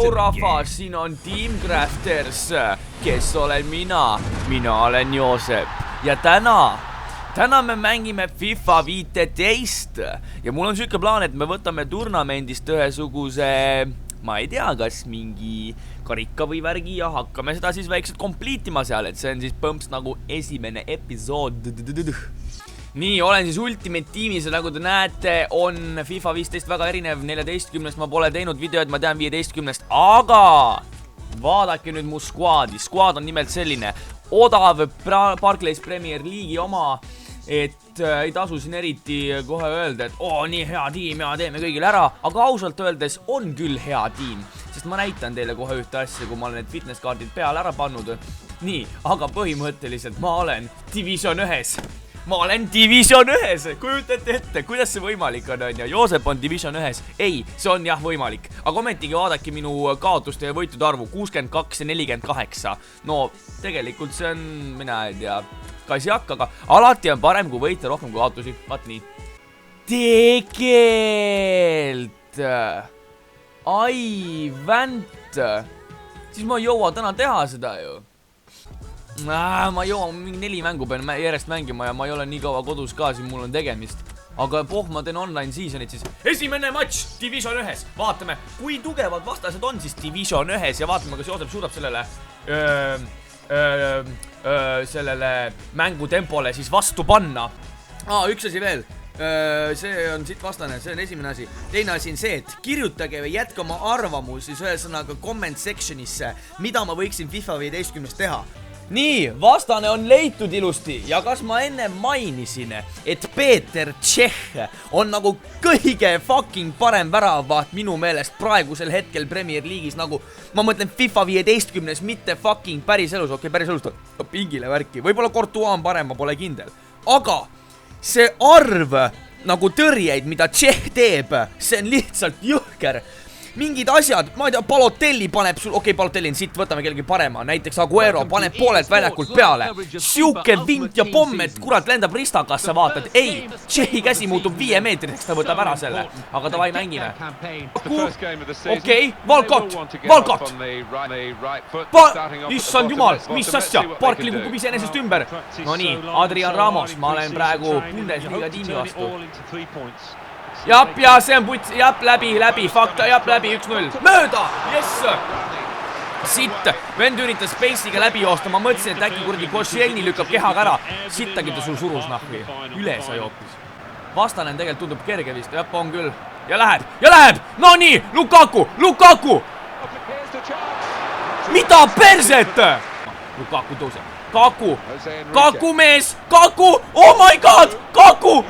Tšau rahvas, siin on Team Crafters, kes olen mina olen Joosep ja täna me mängime FIFA 15 ja mul on siuke plaan, et me võtame turnamendist ühesuguse, ma ei tea, kas mingi karika või värgi ja hakkame seda siis väikselt kompliitima seal, et see on siis põmps nagu esimene episood. Nii, olen siis Ultimate Teamis ja nagu te näete, on FIFA 15 väga erinev 14-st, ma pole teinud videoid, ma tean 15-st, aga vaadake nüüd mu squadi. Squad on nimelt selline odav Barclays Premier League'i oma, et ei tasu siin eriti kohe öelda, et nii hea tiim ja teeme kõigile ära, aga ausalt öeldes on küll hea tiim, sest ma näitan teile kohe ühte asja, kui ma olen need fitness kaardid peale ära pannud. Nii, aga põhimõtteliselt ma olen Division 1. Ma olen Division 1, kujutate ette, kuidas see võimalik on ja Joosep on Division 1. Ei, see on jah võimalik, aga ometigi vaadake minu kaotuste ja võitude arvu 62 ja 48. No tegelikult see on, mina ei tea, kas ei hakka, aga alati on parem kui võita rohkem kui kaotusi, vaat nii. Tegelikult, ai vänt, siis ma ei jõua täna teha seda ju. Ma jõuan mingi 4 mängu pean järjest mängima ja ma ei ole nii kaua kodus ka, siin mul on tegemist. Aga ma teen online seasonit siis. Esimene matš Division 1. Vaatame, kui tugevad vastased on siis Division 1 ja vaatame, kas Joosep suudab sellele mängutempole siis vastu panna. Üks asi veel. See on siit vastane, see on esimene asi. Teine asi on see, et kirjutage või jätke oma arvamus siis ühesõnaga comment sectionisse, mida ma võiksin FIFA 15 teha. Nii, vastane on leitud ilusti ja kas ma enne mainisin, et Peeter Tšehh on nagu kõige fucking parem väravaht minu meelest praegusel hetkel Premier League'is, nagu ma mõtlen FIFA 15-s, mitte fucking päris elus, päris elus pingile värki, võib-olla Courtois on parem, ma pole kindel, aga see arv nagu tõrjeid, mida Tšehh teeb, see on lihtsalt jõhker. Mingid asjad, ma ei tea, Balotelli paneb sul, Balotelli on siit, võtame kellegi parema, näiteks Aguero paneb poolelt väljakult peale. Siuke vint ja pomm, et kurat lendab ristakasse, vaatad, ei, Tšehhi käsi muutub 5 meetriseks, ta võtab ära selle, aga davai mängime. Valkot! Issand jumal, mis asja, Barkley kukub iseenesest ümber. No nii, Adrian Ramos, ma olen praegu Bundesliga tiimi vastu. Jap, ja see on puts, jap, läbi, fakta, jap, läbi, 1-0. Mööda, jess! Sitt, vend üritas Space'iga läbi joosta, ma mõtlesin, et äkki kurdi Koscielny lükkab kehaga ära. Sittagi ta sul surus nahvi, üle sai hoopis. Vastane tegelikult tundub kerge vist, jap, on küll. Ja läheb, no nii, Lukaku! Mida perset? Lukaku tõuseb. Kaku mees, oh my god, Kaku!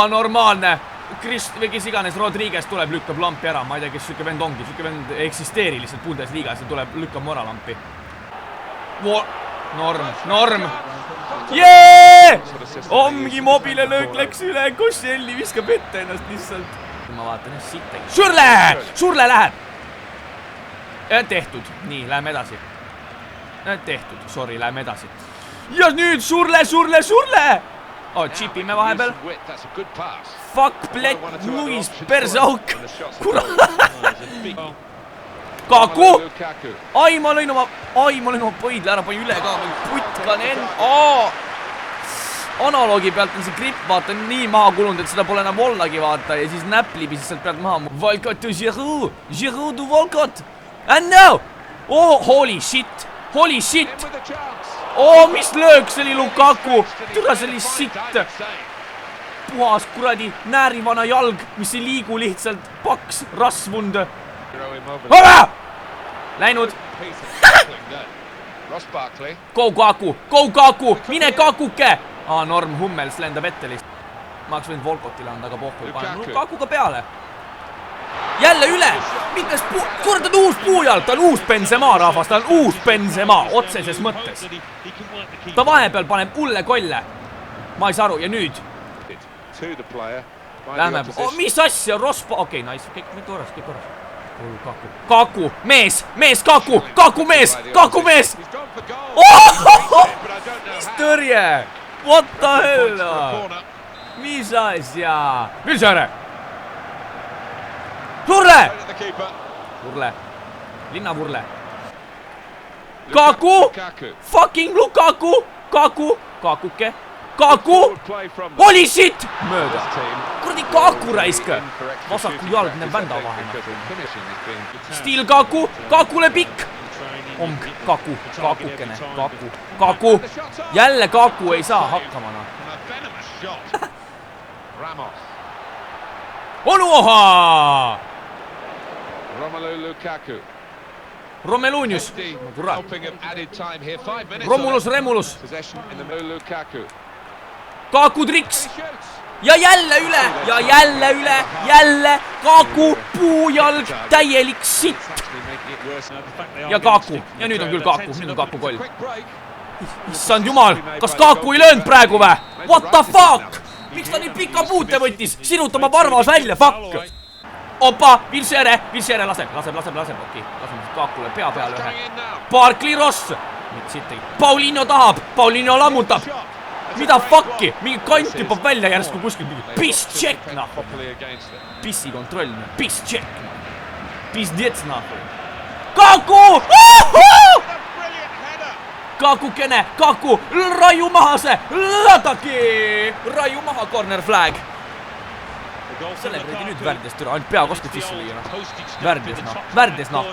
Normaalne, kes iganes Rodriguez tuleb, lükkab lampi ära, ma ei tea, kes süke vend ongi, süke vend eksisteeri lihtsalt Bundesligas ja tuleb, lükkab mora lampi. Norm! Jee! Omgi mobile löök läks üle, Koscielny viskab ette ennast lihtsalt. Ma vaatan, sittagi. Surle läheb! Tehtud, nii, läheme edasi. Tehtud, sorry, läheme edasi. Ja nüüd Surle! Tšipime vahepeal. Fuck, plett, nuis, persauk. Kurat. Kaku! Ai, ma lõin oma põidle ära, pani üle ka. Putkanen. Analoogi pealt on see gripp, vaata, nii maha kulunud, et seda pole enam ollagi, vaata. Ja siis näplibi siis sealt pealt maha. Valkot to Giroud to Valkot. And now! Holy shit! Mis löök, see oli Lukaku, türa see oli sitt. Puhas kuradi näärivana jalg, mis ei liigu lihtsalt, paks, rasvund. Läinud. Go Kaku, mine Kakuke. Norm Hummels lendab ette lihtsalt. Ma oleks võinud Volkotile anda, aga pohku ei pane. Lukakuga peale. Jälle üle, mitmes kord on uus puujalt, ta on uus Benzema rahvas, ta on uus Benzema, otseses mõttes. Ta vahepeal paneb ulle kolle. Ma ei saa aru, ja nüüd. Lähme, mis asja, Rospa, nice, kõik korras. Kaku, mees, Kaku mees. Mis tõrje, what the hell, mis asja, mis ära. Surle! Urle. Linnavurle. Kaku! Fucking Lukaku! Kaku! Kakuke! Kaku! Holy shit! Mööda. Kuradi Kaku raisk! Vasaku jalg näeb vända vahena. Stiil Kaku! Kakule pikk! Omg, Kaku, Kakukene, Kaku, Kaku! Jälle Kaku ei saa hakkama, noh. Onu oha! Romelunius. Kurat. Romulus, Remulus. Kaku triks. Ja jälle üle. Ja jälle üle. Jälle. Kaku. Puujalg. Täielik sitt. Ja Kaku. Ja nüüd on küll Kaku. Nüüd on Kaku koll. Issand jumal. Kas Kaku ei löönud praegu vä? What the fuck? Miks ta nii pika puute võttis? Sinutama varvas välja. Fuck. Opa, Vilsere laseb, okei, laseme Kakule pea peale ühe. Barkley Ross. Paulinho tahab, Paulinho lammutab. Mida fuck'i? Mingi kant hüppab välja järsku kuskil. Piss check, noh. Pissi kontroll, piss check. Piss dets, noh. Kaku! Kakukene, Kaku, raiu maha see. Ladagi! Raiu maha, corner flag. Selle predi nüüd Värdest türa, ainult pea koskub sisse lüüa, noh. Värdes, noh.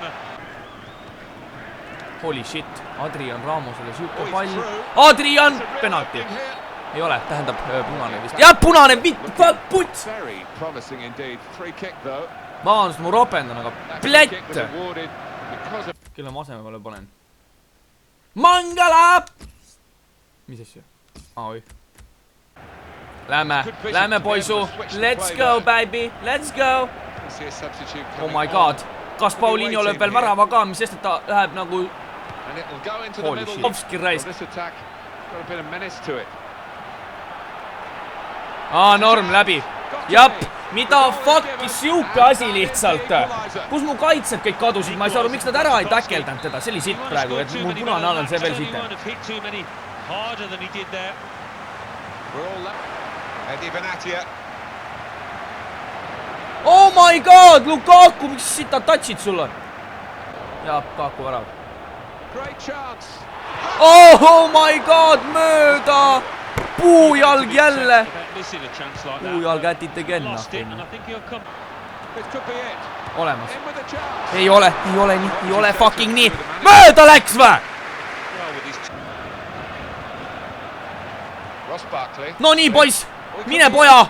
Holy shit, Adrian Ramosele siuke pall. Adrian, penalti. Ei ole, tähendab punane vist. Jah, punane, puts. Vabandust, ma ropendan, aga plätt. Kelle ma aseme peale panen? Mangala! Mis asju? Oi. Lähme poisu. Let's go, baby. Let's go. Oh my god. Kas Paulinho lööb veel värava ka, mis sest, et ta läheb nagu... Holy shit. Ovski raisk. Norm läbi. Jap. Mida fuck'i siuke asi lihtsalt. Kus mu kaitsed kõik kadusid? Ma ei saa aru, miks nad ära ei takeldanud teda. See oli sitt praegu, et mu punane all on see veel sitte. Oh my god, Lukaku, miks sitad tatsid sul on? Ja, Kaku värav. Oh my god, mööda! Puujalg jälle! Puujalg ätit again, noh. Olemas. Ei ole fucking nii. Mööda läks vä? No nii, poiss! Mine poja!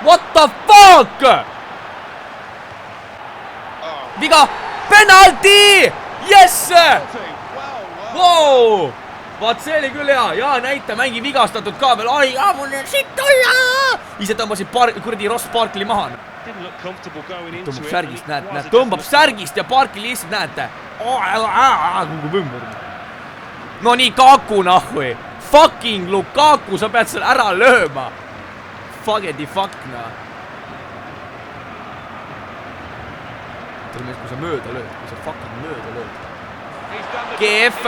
What the fuck? Viga! Penalti! Yes! Wow! Vaat see oli küll hea. Jaa, näita, mängi vigastatud ka veel. Ai, mul on sitt olla! Ise tõmbasid kuradi Ross Barkley maha. Tõmbab särgist, näed. Tõmbab särgist ja Barkley lihtsalt näete. No nii, Kaku nahvi. Fucking Lukaku, sa pead selle ära lööma. Fuckedi fuck, noh. Kui sa mööda lööd, kui sa fucking mööda lööd. GF,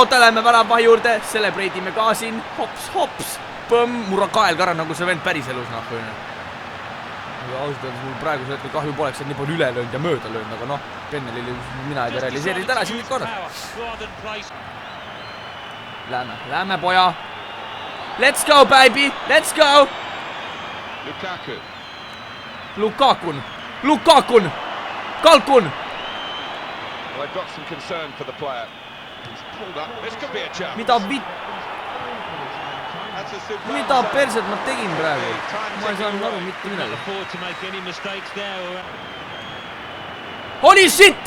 oota, läheme värava juurde, celebrate'ime ka siin. Hops. Põmm, murra kael ka ära, nagu see vend päris elus, noh. Ausalt öeldes mul praegusel hetkel kahju poleks, et nii palju üle löönud ja mööda löönud, aga noh, Pennelil mina ei realiseerinud ära siin nüüd korras. Lähme poja. Let's go, baby, let's go. Lukakun. Kalkun. Mida perset ma tegin praegu? Ma ei saanud aru mitte midagi. Holy shit!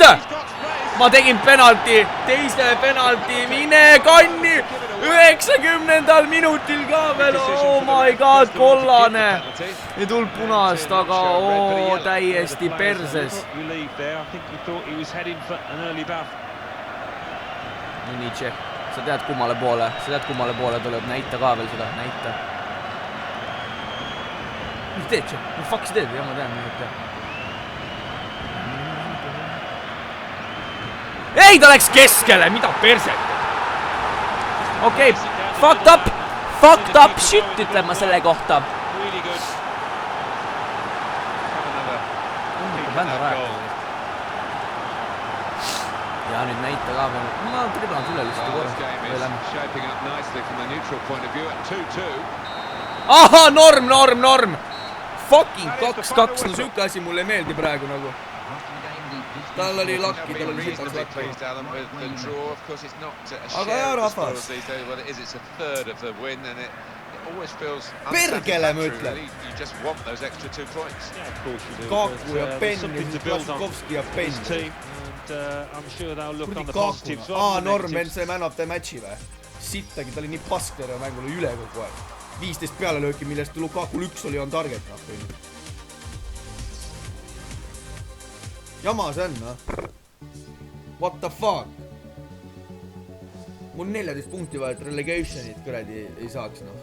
Ma tegin penalti, teise penalti, mine kanni! 90. minutil ka veel, oh my god, kollane! Ei tulnud punast, aga täiesti perses. Nii, Tšehh, sa tead kummale poole tuleb, näita ka veel seda, näita. Mis teed, Tšehh? Mis fuck sa teed? Jah, ma tean, mis teed. Ei, ta läks keskele, mida perset? Okei, fucked up shit, ütlen ma selle kohta. ja nüüd näita ka veel. Ma triblan sulle lihtsalt korra. Aha, norm! Fucking 2-2, no siuke asi mulle ei meeldi praegu nagu. Tal oli lakki, tal oli sitaks lakki. Aga hea rahvas. Perkele ma ütlen. Kaku ja Penn, Vlasikovski ja Penn. Kuri Kakuna. Norm, see man of the matchi või? Sittagi, ta oli nii pask terve mängul üle kogu aeg. 15 pealelööki, millest Lukakul 1 oli on target. Jama see on, noh. What the fuck? Mul 14 punkti vaja, et relegationit kuradi ei saaks, noh.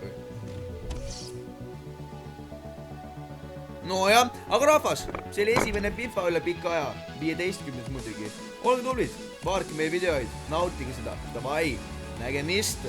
No jah, aga rahvas, see oli esimene FIFA üle pika aja, 15 muidugi. Olge tublid, vaadake meie videoid, nautige seda, davai, nägemist!